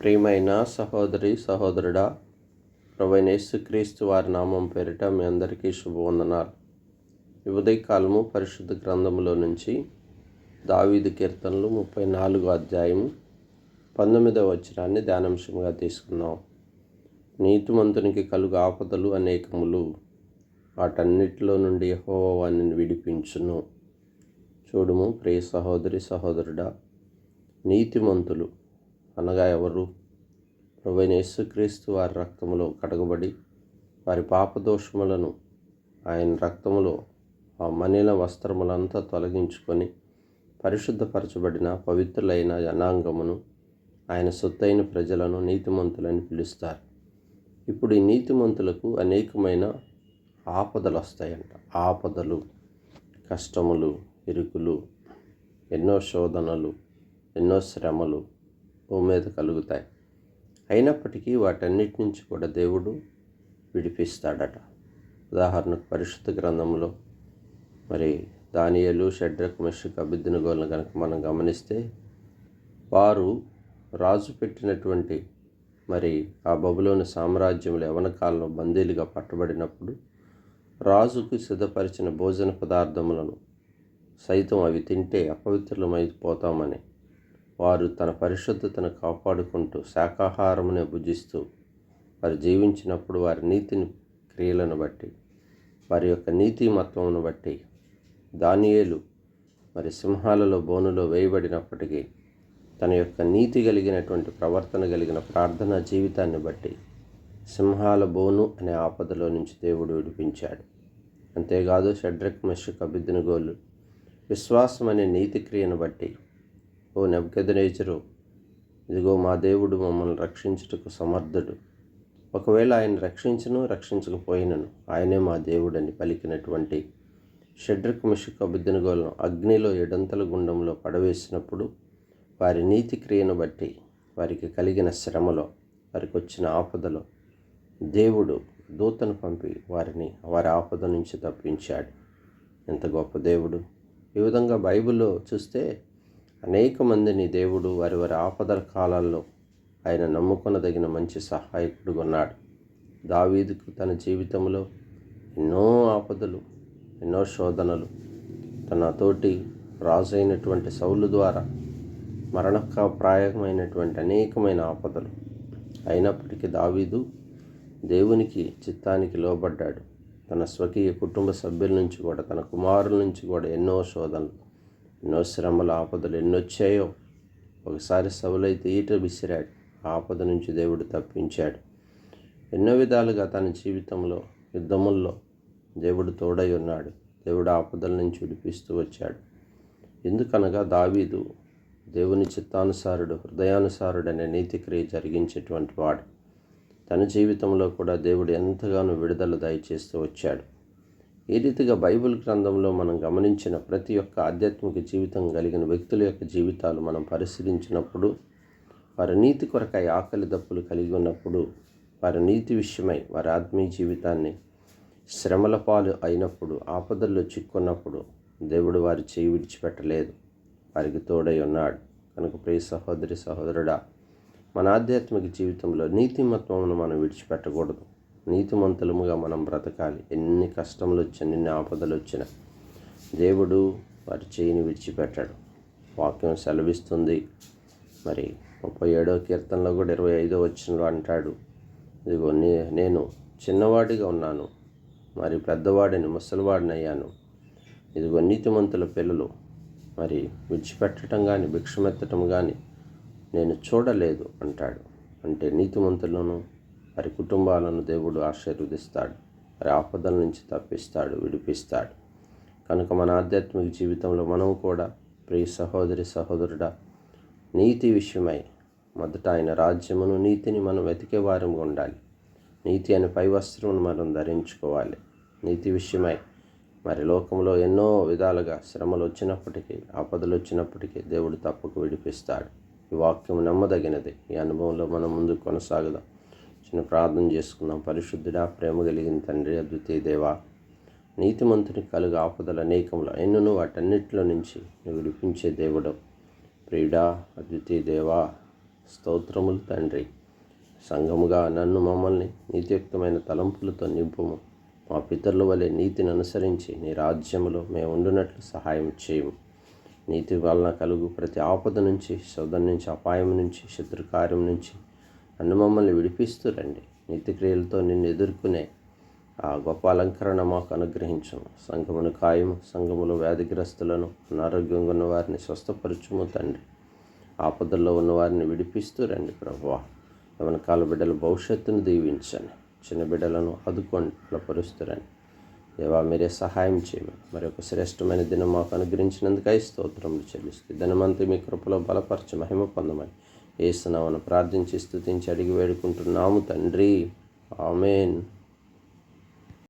ప్రియమైన సహోదరి సహోదరుడా, ప్రభువైన యేసుక్రీస్తు వారి నామం పేరిట మీ అందరికీ శుభవందనాలు. ఈ ఉదయకాలము పరిశుద్ధ గ్రంథములో నుంచి దావీదు కీర్తనలు 34వ అధ్యాయము 19వ వచనాన్ని ధ్యానాంశంగా తీసుకున్నాం. నీతిమంతునికి కలుగు ఆపదలు అనేకములు, వాటన్నిటిలో నుండి యెహోవా వానిని విడిపించును. చూడుము ప్రియ సహోదరి సహోదరుడా, నీతిమంతులు అనగా ఎవరు? ప్రభువైన యేసుక్రీస్తు వారి రక్తములో కడగబడి వారి పాపదోషములను ఆయన రక్తములో ఆ మనిల వస్త్రములంతా తొలగించుకొని పరిశుద్ధపరచబడిన పవిత్రులైన జనాంగమును, ఆయన సొత్తైన ప్రజలను నీతిమంతులని పిలుస్తారు. ఇప్పుడు ఈ నీతిమంతులకు అనేకమైన ఆపదలు వస్తాయంట. ఆపదలు, కష్టములు, ఇరుకులు, ఎన్నో శోధనలు, ఎన్నో శ్రమలు భూమి మీద కలుగుతాయి. అయినప్పటికీ వాటన్నిటి నుంచి కూడా దేవుడు విడిపిస్తాడట. ఉదాహరణకు పరిశుద్ధ గ్రంథంలో మరి దానియేలు, షడ్రకు, మెషకు, అబేద్నెగోలను కనుక మనం గమనిస్తే, వారు రాజు పెట్టినటువంటి మరి ఆ బబులోను సామ్రాజ్యంలో యవన కాలంలో బందీలుగా పట్టబడినప్పుడు రాజుకు సిద్ధపరిచిన భోజన పదార్థములను సైతం అవి తింటే అపవిత్రులమైపోతామని వారు తన పరిశుద్ధతను కాపాడుకుంటూ శాకాహారమునే భుజిస్తూ వారు జీవించినప్పుడు వారి నీతిని క్రియలను బట్టి, వారి యొక్క నీతిమత్వమును బట్టి దానియేలు మరి సింహాలలో బోనులో వేయబడినప్పటికీ తన యొక్క నీతి కలిగినటువంటి ప్రవర్తన కలిగిన ప్రార్థనా జీవితాన్ని బట్టి సింహాల బోను అనే ఆపదలో నుంచి దేవుడు విడిపించాడు. అంతేకాదు షడ్రకు, మెషకు, అబేద్నెగోలు విశ్వాసం అనే నీతి క్రియను బట్టి, ఓ నెబుకద్నెజరు, ఇదిగో మా దేవుడు మమ్మల్ని రక్షించుటకు సమర్థుడు, ఒకవేళ ఆయన రక్షించకపోయినను ఆయనే మా దేవుడని పలికినటువంటి షడ్రకు, మెషకు, అబేద్నెగోలను అగ్నిలో ఎడంతల గుండంలో పడవేసినప్పుడు వారి నీతి క్రియను బట్టి వారికి కలిగిన శ్రమలో, వారికి వచ్చిన ఆపదలో దేవుడు దూతను పంపి వారి ఆపద నుంచి తప్పించాడు. ఎంత గొప్ప దేవుడు! ఈ విధంగా బైబిల్లో చూస్తే అనేక మందిని దేవుడు వారి ఆపదల కాలాల్లో ఆయన నమ్ముకొనదగిన మంచి సహాయకుడుగా ఉన్నాడు. దావీదుకు తన జీవితంలో ఎన్నో ఆపదలు, ఎన్నో శోధనలు, తన తోటి రాజు అయినటువంటి సౌలు ద్వారా మరణప్రాయమైనటువంటి అనేకమైన ఆపదలు. అయినప్పటికీ దావీదు దేవునికి చిత్తానికి లోబడ్డాడు. తన స్వకీయ కుటుంబ సభ్యుల నుంచి కూడా, తన కుమారుల నుంచి కూడా ఎన్నో శోధనలు, ఎన్నో శ్రమలు, ఆపదలు ఎన్నొచ్చాయో. ఒకసారి సౌలైతే ఈట విసిరాడు, ఆపద నుంచి దేవుడు తప్పించాడు. ఎన్నో విధాలుగా తన జీవితంలో యుద్ధముల్లో దేవుడు తోడై ఉన్నాడు. దేవుడు ఆపదల నుంచి విడిపిస్తూ వచ్చాడు. ఎందుకనగా దావీదు దేవుని చిత్తానుసారుడు, హృదయానుసారుడనే నీతిక్రియ జరిగించేటువంటి వాడు. తన జీవితంలో కూడా దేవుడు ఎంతగానో విడుదల దయచేస్తూ వచ్చాడు. ఈ రీతిగా బైబిల్ గ్రంథంలో మనం గమనించిన ప్రతి ఒక్క ఆధ్యాత్మిక జీవితం కలిగిన వ్యక్తుల యొక్క జీవితాలు మనం పరిశీలించినప్పుడు, వారి నీతి కొరకై ఆకలి దప్పులు కలిగి ఉన్నప్పుడు, వారి నీతి విషయమై వారి ఆత్మీయ జీవితాన్ని శ్రమల పాలు అయినప్పుడు, ఆపదల్లో చిక్కున్నప్పుడు దేవుడు వారి చేయి విడిచిపెట్టలేదు, వారికి తోడై ఉన్నాడు. కనుక ప్రియ సహోదరి సహోదరుడా, మన ఆధ్యాత్మిక జీవితంలో నీతిమత్వమును మనం విడిచిపెట్టకూడదు. నీతిమంతులముగా మనం బ్రతకాలి. ఎన్ని కష్టములు వచ్చినా, ఎన్ని ఆపదలు వచ్చినా దేవుడు వారి చేయిని విడిచిపెట్టాడు. వాక్యం సెలవిస్తుంది. మరి 37వ కీర్తనలో కూడా 25వ వచనంలో అంటాడు, ఇదిగో నేను చిన్నవాడిగా ఉన్నాను, మరి పెద్దవాడిని, ముసలివాడిని అయ్యాను. ఇదిగో నీతిమంతుల పిల్లలు మరి విడిచిపెట్టడం కానీ, భిక్షమెత్తటం కానీ నేను చూడలేదు అంటాడు. అంటే నీతిమంతులను, వారి కుటుంబాలను దేవుడు ఆశీర్వదిస్తాడు, వారి ఆపదల నుంచి తప్పిస్తాడు, విడిపిస్తాడు. కనుక మన ఆధ్యాత్మిక జీవితంలో మనం కూడా ప్రియ సహోదరి సహోదరుడా, నీతి విషయమై మొదట ఆయన రాజ్యమును, నీతిని మనం వెతికే వారంగా ఉండాలి. నీతి అనే పై వస్త్రమును మనం ధరించుకోవాలి. నీతి విషయమై మరి లోకంలో ఎన్నో విధాలుగా శ్రమలు వచ్చినప్పటికీ, ఆపదలు వచ్చినప్పటికీ దేవుడు తప్పక విడిపిస్తాడు. ఈ వాక్యం నమ్మదగినది. ఈ అనుభవంలో మనం ముందుకు కొనసాగుదాం. చిన్న ప్రార్థన చేసుకుందాం. పరిశుద్ధుడా, ప్రేమ కలిగిన తండ్రి, అద్వితీయ దేవా, నీతిమంతునికి కలుగు ఆపదలు అనేకంలో ఎన్నును వాటన్నిటిలో నుంచి నువ్వు విడిపించే దేవుడు. ప్రియుడా, అద్వితీయ దేవా, స్తోత్రములు తండ్రి. సంఘముగా నన్ను మమ్మల్ని నీతియుక్తమైన తలంపులతో నింపుము. మా పితరుల వలె నీతిని అనుసరించి నీ రాజ్యములో మేము ఉండునట్లు సహాయం చేయము. నీతి వలన కలుగు ప్రతి ఆపద నుంచి, శోధన నుంచి, అపాయం నుంచి, శత్రుకార్యం నుంచి నన్ను మమ్మల్ని విడిపిస్తూ రండి. నీతి క్రియలతో నిన్ను ఎదుర్కొనే ఆ గొప్ప అలంకరణ మాకు అనుగ్రహించము. సంఘమును కాయము. సంఘములో వ్యాధిగ్రస్తులను, అనారోగ్యంగా ఉన్న వారిని స్వస్థపరచుము తండ్రి. ఆపదల్లో ఉన్నవారిని విడిపిస్తూ రండి ప్రభువా. యవనకాల బిడ్డల భవిష్యత్తును దీవించండి. చిన్న బిడ్డలను ఆదుకోండి, బలపరుస్తురండి. దేవా, మీరే సహాయం చేయమని మరి ఒక శ్రేష్టమైన దినం మాకు అనుగ్రహించినందుకై స్తోత్రములు చెల్లిస్తూ దినమంతా మీ కృపలో బలపరచి మహిమ పొందమని యేసు నామమున ప్రార్థించి స్తుతించి అడిగి వేడుకుంటున్నాము తండ్రి. ఆమేన్.